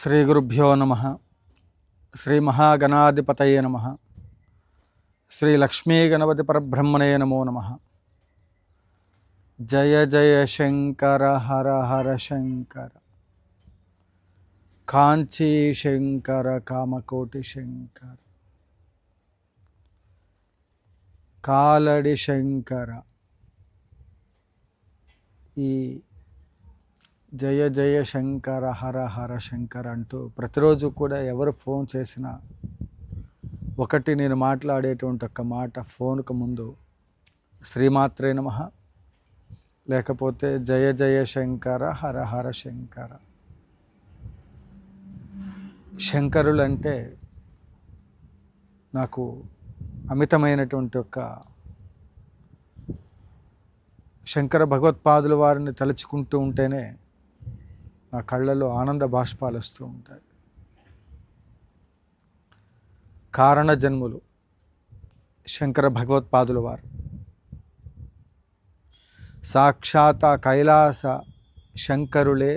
శ్రీ గురుభ్యో నమ. శ్రీ మహాగణాధిపతయే నమ. శ్రీ లక్ష్మీ గణపతి పరబ్రహ్మణే నమో నమ. జయ జయ శంకర హర హర శంకర, కాంచీ శంకర కామకోటి శంకర, కాలడి శంకర. ఈ జయ జయ శంకర హర హర శంకర అంటూ ప్రతిరోజు కూడా ఎవరు ఫోన్ చేసినా ఒకటి నేను మాట్లాడేటువంటి ఒక మాట ఫోన్కు ముందు శ్రీమాత్రే నమః, లేకపోతే జయ జయ శంకర హర హర శంకర. శంకరులంటే నాకు అమితమైనటువంటి ఒక శంకర భగవత్పాదుల వారిని తలుచుకుంటూ ఉంటేనే నా కళ్ళలో ఆనంద బాష్పాలు వస్తూ ఉంటాయి. కారణ జన్ములు శంకర భగవత్పాదుల వారు సాక్షాత్ కైలాస శంకరులే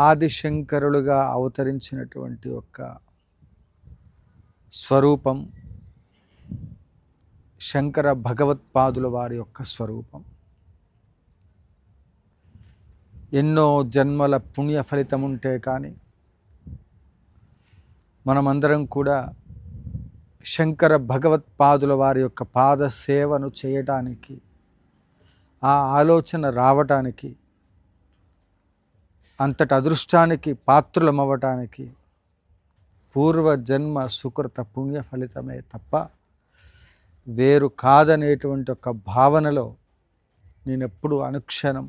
ఆది శంకరులుగా అవతరించినటువంటి ఒక స్వరూపం శంకర భగవత్పాదుల వారి యొక్క స్వరూపం. ఎన్నో జన్మల పుణ్య ఫలితం ఉంటే కానీ మనమందరం కూడా శంకర భగవత్పాదుల వారి యొక్క పాద సేవను చేయటానికి, ఆ ఆలోచన రావటానికి, అంతటి అదృష్టానికి పాత్రులమవ్వటానికి పూర్వజన్మ సుకృత పుణ్య ఫలితమే తప్ప వేరు కాదనేటువంటి ఒక భావనలో నేనెప్పుడు అనుక్షణం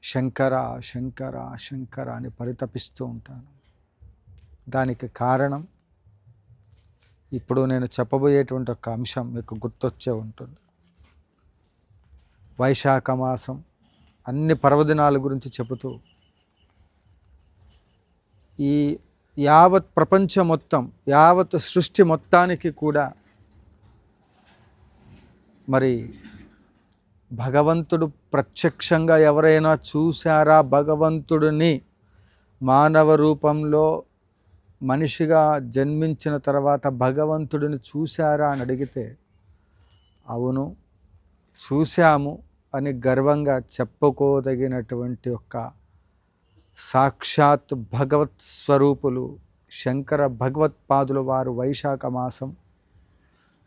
శంకర శంకర శంకర అని పరితపిస్తూ ఉంటాను. దానికి కారణం ఇప్పుడు నేను చెప్పబోయేటువంటి ఒక అంశం మీకు గుర్తొచ్చే ఉంటుంది. వైశాఖ మాసం అన్ని పర్వదినాల గురించి చెబుతూ ఈ యావత్ ప్రపంచం మొత్తం, యావత్ సృష్టి మొత్తానికి కూడా మరి భగవంతుడు ప్రత్యక్షంగా ఎవరైనా చూశారా, భగవంతుడిని మానవ రూపంలో మనిషిగా జన్మించిన తర్వాత భగవంతుడిని చూశారా అని అడిగితే అవును చూశాము అని గర్వంగా చెప్పుకోదగినటువంటి ఒక సాక్షాత్ భగవత్ స్వరూపులు శంకర భగవత్పాదుల వారు వైశాఖ మాసం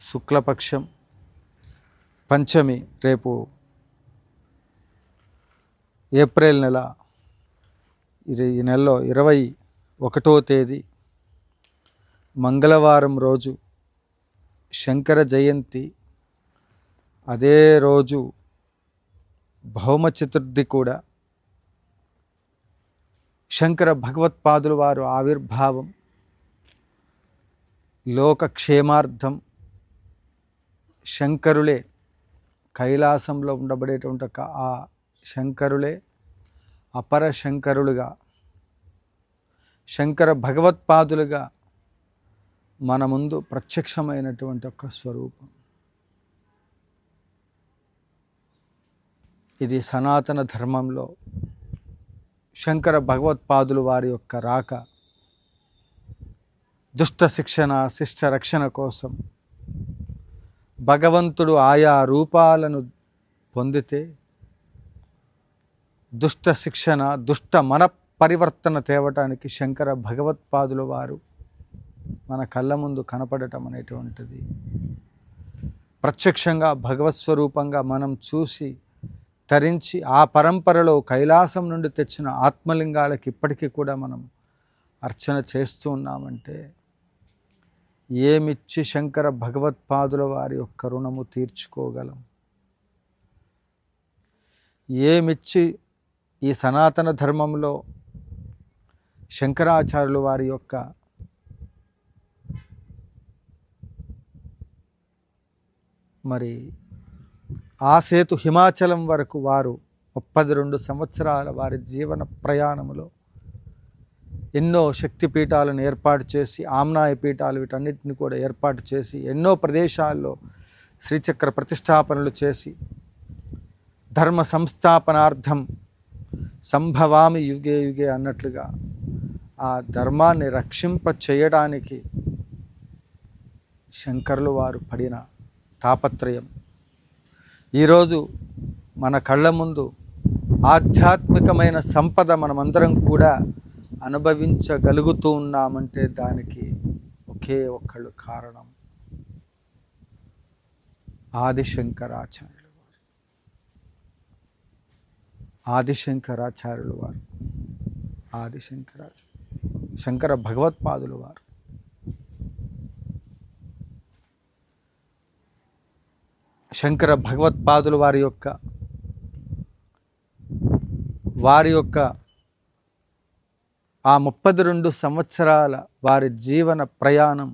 శుక్లపక్షం పంచమి, రేపు ఏప్రిల్ నెల, ఈ నెలలో 21వ తేదీ మంగళవారం రోజు శంకర జయంతి. అదే రోజు భౌమ చతుర్థి కూడా. శంకర భగవత్పాదుల వారు ఆవిర్భావం లోకక్షేమార్థం శంకరులే కైలాసంలో ఉండబడేటువంటి ఒక ఆ శంకరులే అపర శంకరులుగా, శంకర భగవత్పాదులుగా మన ముందు ప్రత్యక్షమైనటువంటి ఒక స్వరూపం. ఇది సనాతన ధర్మంలో శంకర భగవత్పాదులు వారి యొక్క రాక దుష్ట శిక్షణ, శిష్ట రక్షణ కోసం భగవంతుడు ఆయా రూపాలను పొందితే దుష్ట శిక్షణ, దుష్ట మన పరివర్తన తేవటానికి శంకర భగవత్పాదుల వారు మన కళ్ళ ముందు కనపడటం అనేటువంటిది ప్రత్యక్షంగా భగవత్ స్వరూపంగా మనం చూసి తరించి ఆ పరంపరలో కైలాసం నుండి తెచ్చిన ఆత్మలింగాలకి ఇప్పటికీ కూడా మనం అర్చన చేస్తూ ఉన్నామంటే ఏమిచ్చి శంకర భగవత్పాదుల వారి యొక్క రుణము తీర్చుకోగలం? ఏమిచ్చి ఈ సనాతన ధర్మంలో శంకరాచార్యుల వారి యొక్క మరి ఆ సేతు హిమాచలం వరకు వారు 32 సంవత్సరాల వారి జీవన ప్రయాణములో ఎన్నో శక్తిపీఠాలను ఏర్పాటు చేసి, ఆమ్నాయ పీఠాలు వీటన్నిటిని కూడా ఏర్పాటు చేసి ఎన్నో ప్రదేశాల్లో శ్రీచక్ర ప్రతిష్టాపనలు చేసి ధర్మ సంస్థాపనార్థం సంభవామి యుగే యుగే అన్నట్లుగా ఆ ధర్మాన్ని రక్షింప చేయడానికి శంకరులు వారు పడిన తాపత్రయం ఈరోజు మన కళ్ళ ముందు ఆధ్యాత్మికమైన సంపద మనమందరం కూడా అనుభవించగలుగుతూ ఉన్నామంటే దానికి ఒకే ఒక్కళ్ళు కారణం ఆదిశంకరాచార్యులు వారు. ఆదిశంకరాచార్యులు వారు శంకర భగవత్పాదులు వారు శంకర భగవత్పాదులు వారి యొక్క ఆ 32 సంవత్సరాల వారి జీవన ప్రయాణం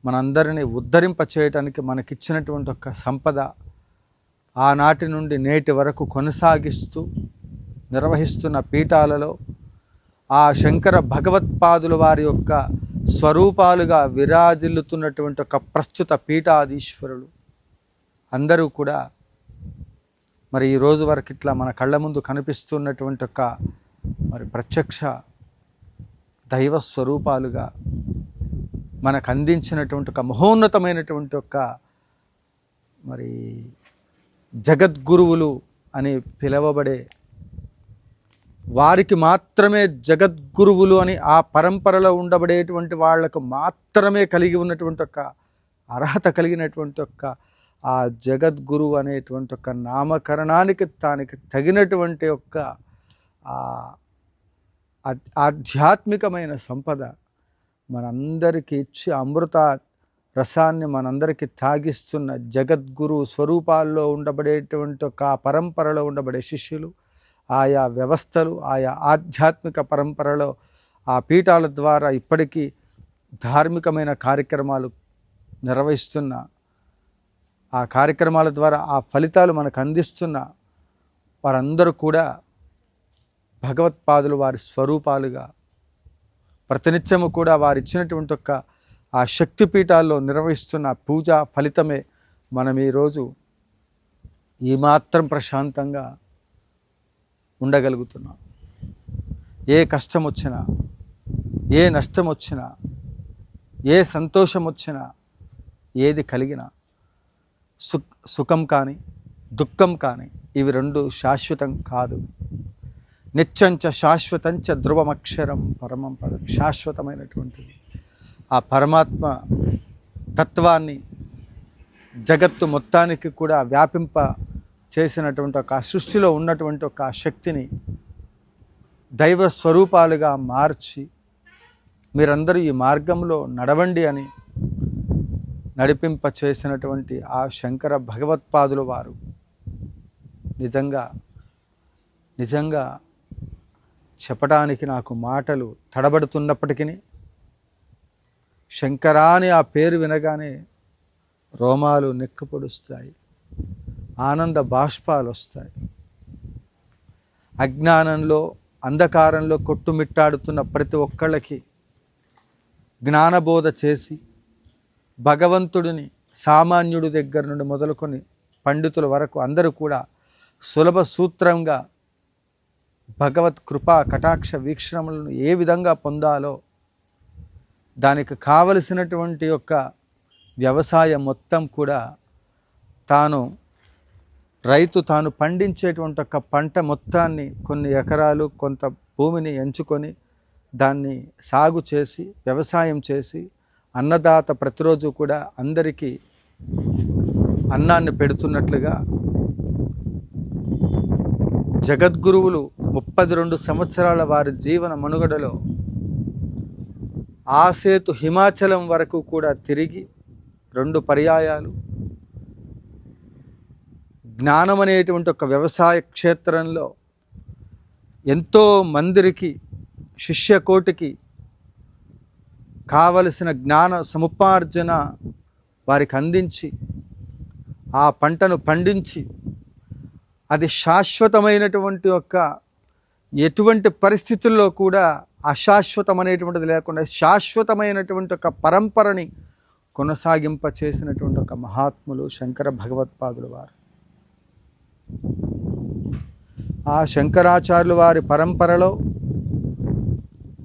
మనందరినీ ఉద్ధరింప చేయటానికి మనకిచ్చినటువంటి ఒక సంపద ఆనాటి నుండి నేటి వరకు కొనసాగిస్తూ నిర్వహిస్తున్న పీఠాలలో ఆ శంకర భగవత్పాదుల వారి యొక్క స్వరూపాలుగా విరాజిల్లుతున్నటువంటి ఒక ప్రస్తుత పీఠాధీశ్వరులు అందరూ కూడా మరి ఈ రోజు వరకు ఇట్లా మన కళ్ళ ముందు కనిపిస్తున్నటువంటి ఒక మరి ప్రత్యక్ష దైవ స్వరూపాలుగా మనకు అందించినటువంటి ఒక మహోన్నతమైనటువంటి ఒక మరి జగద్గురువులు అని పిలవబడే వారికి మాత్రమే జగద్గురువులు అని ఆ పరంపరలో ఉండబడేటువంటి వాళ్లకు మాత్రమే కలిగి ఉన్నటువంటి ఒక అర్హత కలిగినటువంటి ఒక ఆ జగద్గురువు అనేటువంటి ఒక నామకరణానికి దానికి తగినటువంటి ఒక ఆధ్యాత్మికమైన సంపద మనందరికీ ఇచ్చి అమృత రసాన్ని మనందరికీ తాగిస్తున్న జగద్గురు స్వరూపాల్లో ఉండబడేటువంటి ఒక పరంపరలో ఉండబడే శిష్యులు ఆయా వ్యవస్థలు ఆయా ఆధ్యాత్మిక పరంపరలో ఆ పీఠాల ద్వారా ఇప్పటికీ ధార్మికమైన కార్యక్రమాలు నిర్వహిస్తున్న ఆ కార్యక్రమాల ద్వారా ఆ ఫలితాలు మనకు అందిస్తున్న వారందరూ కూడా భగవత్పాదులు వారి స్వరూపాలుగా ప్రతినిత్యము కూడా వారు ఇచ్చినటువంటి ఒక ఆ శక్తిపీఠాల్లో నిర్వహిస్తున్న పూజా ఫలితమే మనం ఈరోజు ఈ మాత్రం ప్రశాంతంగా ఉండగలుగుతున్నాం. ఏ కష్టం వచ్చినా, ఏ నష్టం వచ్చినా, ఏ సంతోషం వచ్చినా, ఏది కలిగినా సుఖం కానీ దుఃఖం కానీ ఇవి రెండు శాశ్వతం కాదు. నిత్యంచ శాశ్వతంచ ధ్రువమక్షరం పరమం పదం. శాశ్వతమైనటువంటిది ఆ పరమాత్మ తత్వాన్ని జగత్తు మొత్తానికి కూడా వ్యాపింప చేసినటువంటి ఒక సృష్టిలో ఉన్నటువంటి ఒక శక్తిని దైవ స్వరూపాలుగా మార్చి మీరందరూ ఈ మార్గంలో నడవండి అని నడిపింప చేసినటువంటి ఆ శంకర భగవత్పాదులు వారు నిజంగా చెప్పడానికి నాకు మాటలు తడబడుతున్నప్పటికీ శంకరాని ఆ పేరు వినగానే రోమాలు నెక్కుపొడుస్తాయి, ఆనంద బాష్పాలు వస్తాయి. అజ్ఞానంలో అంధకారంలో కొట్టుమిట్టాడుతున్న ప్రతి ఒక్కళ్ళకి జ్ఞానబోధ చేసి భగవంతుడిని సామాన్యుడి దగ్గర నుండి మొదలుకొని పండితుల వరకు అందరూ కూడా సులభ సూత్రంగా భగవత్ కృపా కటాక్ష వీక్షణములను ఏ విధంగా పొందాలో దానికి కావలసినటువంటి యొక్క వ్యవసాయం మొత్తం కూడా రైతు తాను పండించేటువంటి ఒక పంట మొత్తాన్ని కొన్ని ఎకరాలు కొంత భూమిని ఎంచుకొని దాన్ని సాగు చేసి వ్యవసాయం చేసి అన్నదాత ప్రతిరోజు కూడా అందరికీ అన్నాన్ని పెడుతున్నట్లుగా జగద్గురువులు 32 సంవత్సరాల వారి జీవన మనుగడలో ఆసేతు హిమాచలం వరకు కూడా తిరిగి 2 పర్యాయాలు జ్ఞానం అనేటువంటి ఒక వ్యవసాయ క్షేత్రంలో ఎంతో మందిరికి శిష్యకోటికి కావలసిన జ్ఞాన సముపార్జన వారికి అందించి ఆ పంటను పండించి అది శాశ్వతమైనటువంటి ఒక ఎటువంటి పరిస్థితుల్లో కూడా అశాశ్వతం అనేటువంటిది లేకుండా శాశ్వతమైనటువంటి ఒక పరంపరని కొనసాగింప చేసినటువంటి ఒక మహాత్ములు శంకర భగవత్పాదులు వారు. ఆ శంకరాచార్యుల వారి పరంపరలో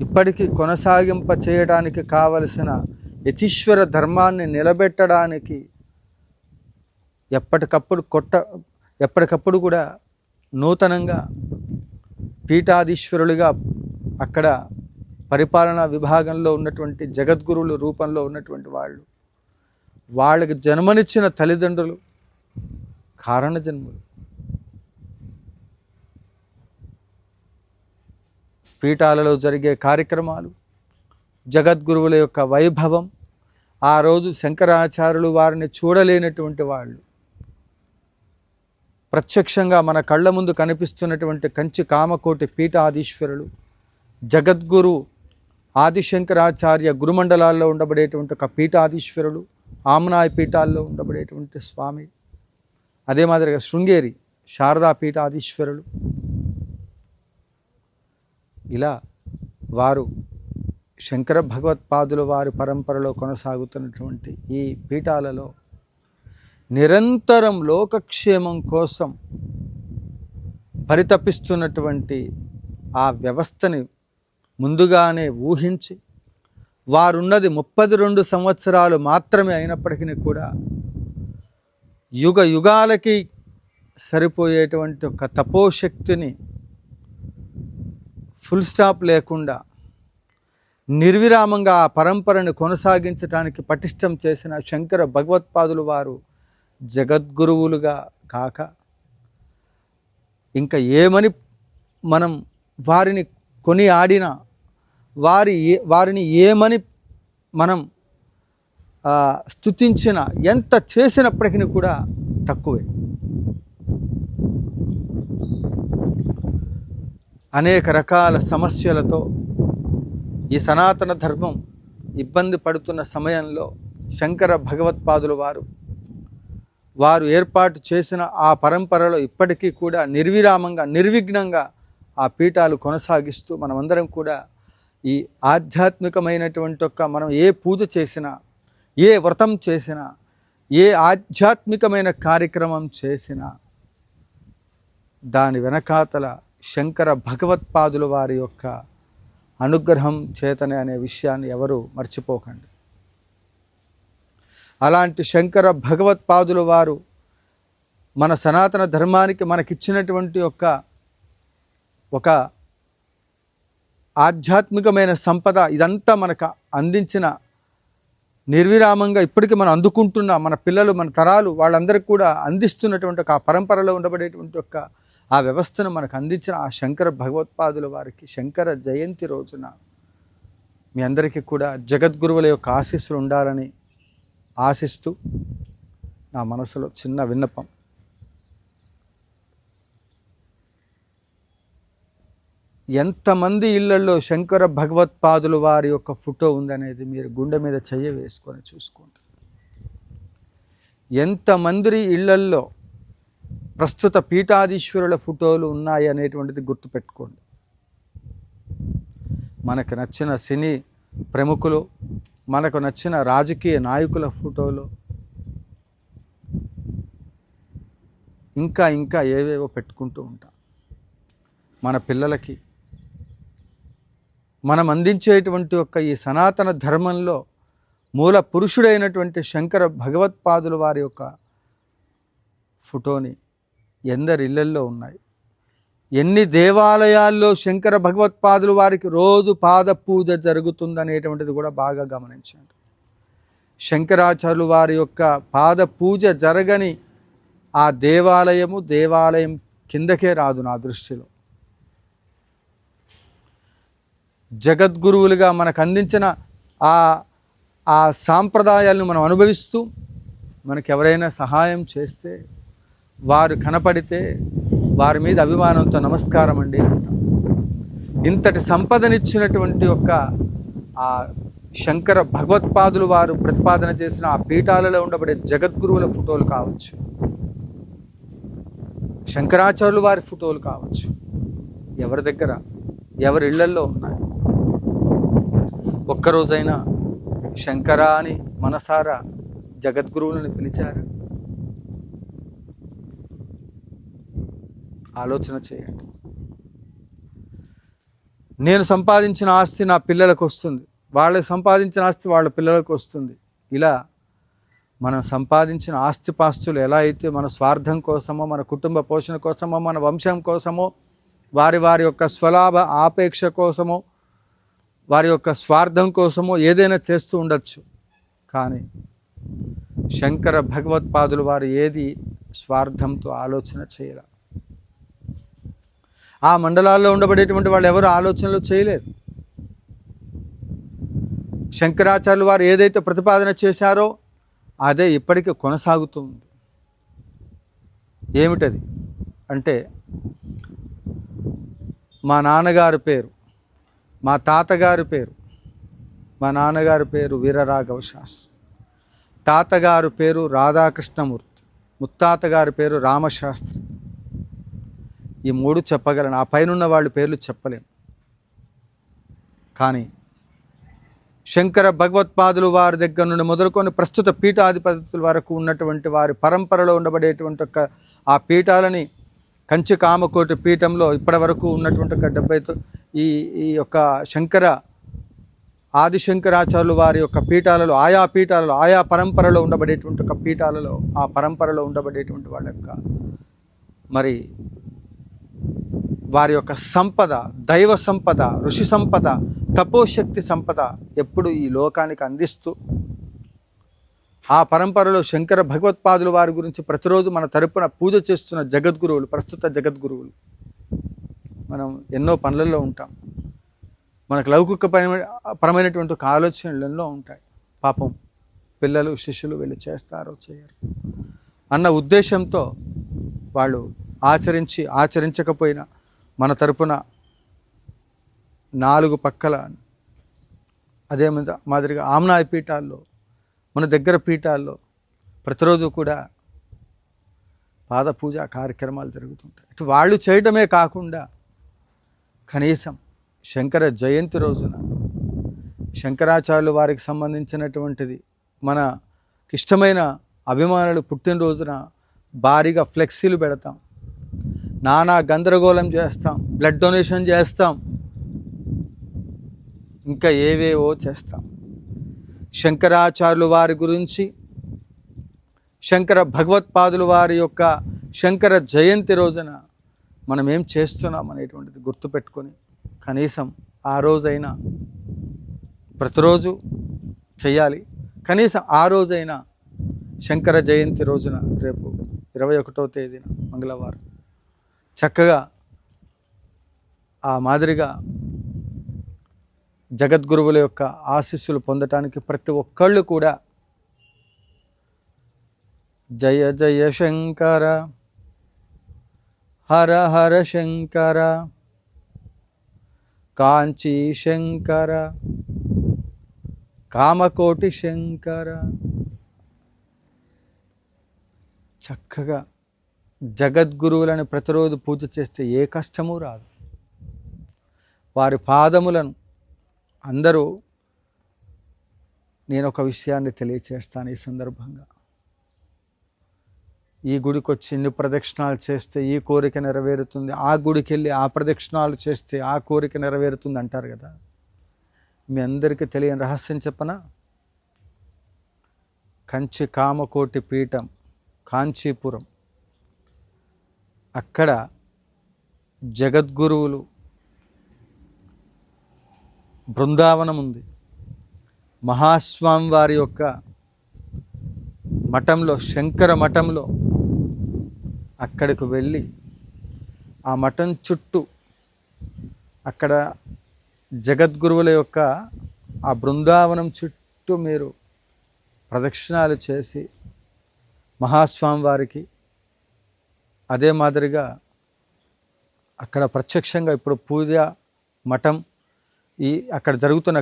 ఇప్పటికీ కొనసాగింప చేయడానికి కావలసిన యతీశ్వర ధర్మాన్ని నిలబెట్టడానికి ఎప్పటికప్పుడు కూడా నూతనంగా పీఠాధీశ్వరులుగా అక్కడ పరిపాలనా విభాగంలో ఉన్నటువంటి జగద్గురువుల రూపంలో ఉన్నటువంటి వాళ్ళకి జన్మనిచ్చిన తల్లిదండ్రులు కారణ జన్ములు. పీఠాలలో జరిగే కార్యక్రమాలు, జగద్గురువుల యొక్క వైభవం, ఆ రోజు శంకరాచార్యులు వారిని చూడలేనటువంటి వాళ్ళు ప్రత్యక్షంగా మన కళ్ళ ముందు కనిపిస్తున్నటువంటి కంచి కామకోటి పీఠాధీశ్వరులు, జగద్గురు ఆదిశంకరాచార్య గురుమండలాల్లో ఉండబడేటువంటి ఒక పీఠాధీశ్వరులు, ఆమ్నాయ పీఠాల్లో ఉండబడేటువంటి స్వామి, అదే మాదిరిగా శృంగేరి శారదా పీఠాధీశ్వరులు, ఇలా వారు శంకర భగవత్పాదుల వారి పరంపరలో కొనసాగుతున్నటువంటి ఈ పీఠాలలో నిరంతరం లోకక్షేమం కోసం పరితపిస్తున్నటువంటి ఆ వ్యవస్థని ముందుగానే ఊహించి, వారున్నది 32 సంవత్సరాలు మాత్రమే అయినప్పటికీ కూడా యుగ యుగాలకి సరిపోయేటువంటి ఒక తపోశక్తిని ఫుల్ స్టాప్ లేకుండా నిర్విరామంగా ఆ పరంపరను కొనసాగించడానికి పటిష్టం చేసిన శంకర భగవత్పాదులు వారు జగద్గురువులుగా కాక ఇంకా ఏమని మనం వారిని కొని ఆడినా, వారిని ఏమని మనం స్తుతించిన, ఎంత చేసినప్పటికీ కూడా తక్కువే. అనేక రకాల సమస్యలతో ఈ సనాతన ధర్మం ఇబ్బంది పడుతున్న సమయంలో శంకర భగవత్పాదులు వారు ఏర్పాటు చేసిన ఆ పరంపరలో ఇప్పటికీ కూడా నిర్విరామంగా నిర్విఘ్నంగా ఆ పీఠాలు కొనసాగిస్తూ మనమందరం కూడా ఈ ఆధ్యాత్మికమైనటువంటి మనం ఏ పూజ చేసినా, ఏ వ్రతం చేసినా, ఏ ఆధ్యాత్మికమైన కార్యక్రమం చేసినా దాని వెనకాతల శంకర భగవత్పాదుల వారి యొక్క అనుగ్రహం చేతనే అనే విషయాన్ని ఎవరు మర్చిపోకండి. అలాంటి శంకర భగవత్పాదుల వారు మన సనాతన ధర్మానికి మనకిచ్చినటువంటి ఒక ఆధ్యాత్మికమైన సంపద, ఇదంతా మనకు అందించిన, నిర్విరామంగా ఇప్పటికీ మనం అందుకుంటున్న మన పిల్లలు, మన తరాలు వాళ్ళందరికీ కూడా అందిస్తున్నటువంటి ఆ పరంపరలో ఉండబడేటువంటి ఆ వ్యవస్థను మనకు అందించిన ఆ శంకర భగవత్పాదుల వారికి శంకర జయంతి రోజున మీ అందరికీ కూడా జగద్గురువుల యొక్క ఆశీస్సులు ఉండాలని ఆశిస్తూ నా మనసులో చిన్న విన్నపం. ఎంతమంది ఇళ్లలో శంకర భగవత్పాదుల వారి యొక్క ఫోటో ఉందనేది మీరు గుండె మీద చెయ్యి వేసుకొని చూసుకోండి. ఎంతమంది ఇళ్లల్లో ప్రస్తుత పీఠాధీశ్వరుల ఫోటోలు ఉన్నాయి అనేటువంటిది గుర్తుపెట్టుకోండి. మనకు నచ్చిన సినీ ప్రముఖులు, మనకు నచ్చిన రాజకీయ నాయకుల ఫోటోలు, ఇంకా ఏవేవో పెట్టుకుంటూ ఉంటాం. మన పిల్లలకి మనం అందించేటువంటి ఈ సనాతన ధర్మంలో మూల పురుషుడైనటువంటి శంకర భగవత్పాదుల వారి యొక్క ఫోటోని ఎందరి ఇళ్లల్లో ఉన్నాయి. ఎన్ని దేవాలయాల్లో శంకర భగవత్పాదుల వారికి రోజు పాద పూజ జరుగుతుందనేటువంటిది కూడా బాగా గమనించండి. శంకరాచార్యులు వారి యొక్క పాద పూజ జరగని ఆ దేవాలయం కిందకే రాదు నా దృష్టిలో. జగద్గురువులుగా మనకు అందించిన ఆ సాంప్రదాయాలను మనం అనుభవిస్తూ మనకు ఎవరైనా సహాయం చేస్తే, వారు కనపడితే వారి మీద అభిమానంతో నమస్కారం అండి అంటాం. ఇంతటి సంపదనిచ్చినటువంటి ఆ శంకర భగవత్పాదులు వారు ప్రతిపాదన చేసిన ఆ పీఠాలలో ఉండబడే జగద్గురువుల ఫోటోలు కావచ్చు, శంకరాచార్యులు వారి ఫోటోలు కావచ్చు, ఎవరి దగ్గర ఎవరి ఇళ్లల్లో ఉన్నాయి. ఒక్కరోజైనా శంకరా అని మనసారా జగద్గురువులను పిలిచారు. ఆలోచన చేయండి. నేను సంపాదించిన ఆస్తి నా పిల్లలకు వస్తుంది, వాళ్ళకి సంపాదించిన ఆస్తి వాళ్ళ పిల్లలకు వస్తుంది. ఇలా మనం సంపాదించిన ఆస్తిపాస్తులు ఎలా అయితే మన స్వార్థం కోసమో, మన కుటుంబ పోషణ కోసమో, మన వంశం కోసమో, వారి వారి యొక్క స్వలాభ ఆపేక్ష కోసమో, వారి యొక్క స్వార్థం కోసమో ఏదైనా చేస్తూ ఉండొచ్చు. కానీ శంకర భగవత్పాదులు వారు ఏది స్వార్థంతో ఆలోచన చేయరు. ఆ మండలాల్లో ఉండబడేటువంటి వాళ్ళు ఎవరు ఆలోచనలు చేయలేరు. శంకరాచార్యులు వారు ఏదైతే ప్రతిపాదన చేశారో అదే ఇప్పటికీ కొనసాగుతుంది. ఏమిటది అంటే, మా నాన్నగారి పేరు, మా తాతగారి పేరు, మా నాన్నగారి పేరు వీరరాఘవ శాస్త్రి, తాతగారి పేరు రాధాకృష్ణమూర్తి, ముత్తాతగారి పేరు రామశాస్త్రి. ఈ 3 చెప్పగలను, ఆ పైనున్న వాళ్ళ పేర్లు చెప్పలేము. కానీ శంకర భగవత్పాదులు వారి దగ్గర నుండి మొదలుకొని ప్రస్తుత పీఠాధిపతుల వరకు ఉన్నటువంటి వారి పరంపరలో ఉండబడేటువంటి ఆ పీఠాలని కంచి కామకోటి పీఠంలో ఇప్పటి వరకు ఉన్నటువంటి 70 ఈ యొక్క శంకర ఆదిశంకరాచార్యులు వారి యొక్క పీఠాలలో, ఆయా పరంపరలో ఉండబడేటువంటి ఒక పీఠాలలో, ఆ పరంపరలో ఉండబడేటువంటి వాళ్ళ యొక్క మరి వారి యొక్క సంపద, దైవ సంపద, ఋషి సంపద, తపోశక్తి సంపద ఎప్పుడు ఈ లోకానికి అందిస్తూ, ఆ పరంపరలో శంకర భగవత్పాదులు వారి గురించి ప్రతిరోజు మన తరపున పూజ చేస్తున్న జగద్గురువులు, ప్రస్తుత జగద్గురువులు. మనం ఎన్నో పనులలో ఉంటాం, మనకు లౌకిక పరమైనటువంటి ఒక ఆలోచనలు ఎన్నో ఉంటాయి. పాపం పిల్లలు శిష్యులు వీళ్ళు చేస్తారో చేయరు అన్న ఉద్దేశంతో వాళ్ళు ఆచరించకపోయినా మన తరపున 4 పక్కల అదే మాదిరిగా ఆమ్నాయ పీఠాల్లో, మన దగ్గర పీఠాల్లో ప్రతిరోజు కూడా పాద పూజ కార్యక్రమాలు జరుగుతుంటాయి. ఇటు వాళ్ళు చేయడమే కాకుండా కనీసం శంకర జయంతి రోజున శంకరాచార్యులు వారికి సంబంధించినటువంటిది మనకి ఇష్టమైన అభిమానులు పుట్టినరోజున భారీగా ఫ్లెక్సీలు పెడతాం, నానా గందరగోళం చేస్తాం, బ్లడ్ డొనేషన్ చేస్తాం, ఇంకా ఏవేవో చేస్తాం. శంకరాచార్యులు వారి గురించి, శంకర భగవత్పాదులు వారి యొక్క శంకర జయంతి రోజున మనం ఏం చేస్తున్నాం అనేటువంటిది గుర్తుపెట్టుకొని కనీసం ఆ రోజైనా, ప్రతిరోజు చేయాలి, కనీసం ఆ రోజైనా శంకర జయంతి రోజున రేపు 21వ తేదీన మంగళవారం చక్కగా ఆ మాదిరిగా జగద్గురువుల యొక్క ఆశీస్సులు పొందటానికి ప్రతి ఒక్కళ్ళు కూడా జయ జయ శంకర, హర హర శంకర, కాంచీ శంకర, కామకోటి శంకర, చక్కగా జగద్గురువులను ప్రతిరోజు పూజ చేస్తే ఏ కష్టము రాదు. వారి పాదములను అందరూ, నేను ఒక విషయాన్ని తెలియచేస్తాను ఈ సందర్భంగా. ఈ గుడికి వచ్చి ఇన్ని ప్రదక్షిణాలు చేస్తే ఈ కోరిక నెరవేరుతుంది, ఆ గుడికి వెళ్ళి ఆ ప్రదక్షిణాలు చేస్తే ఆ కోరిక నెరవేరుతుంది అంటారు కదా. మీ అందరికీ తెలియని రహస్యం చెప్పనా? కంచి కామకోటి పీఠం, కాంచీపురం, అక్కడ జగద్గురువులు బృందావనం ఉంది. మహాస్వామి వారి యొక్క మఠంలో, శంకర మఠంలో అక్కడికి వెళ్ళి ఆ మఠం చుట్టూ, అక్కడ జగద్గురువుల యొక్క ఆ బృందావనం చుట్టూ మీరు ప్రదక్షిణాలు చేసి మహాస్వామి వారికి, అదే మాదిరిగా అక్కడ ప్రత్యక్షంగా ఇప్పుడు పూజ మఠం అక్కడ జరుగుతున్న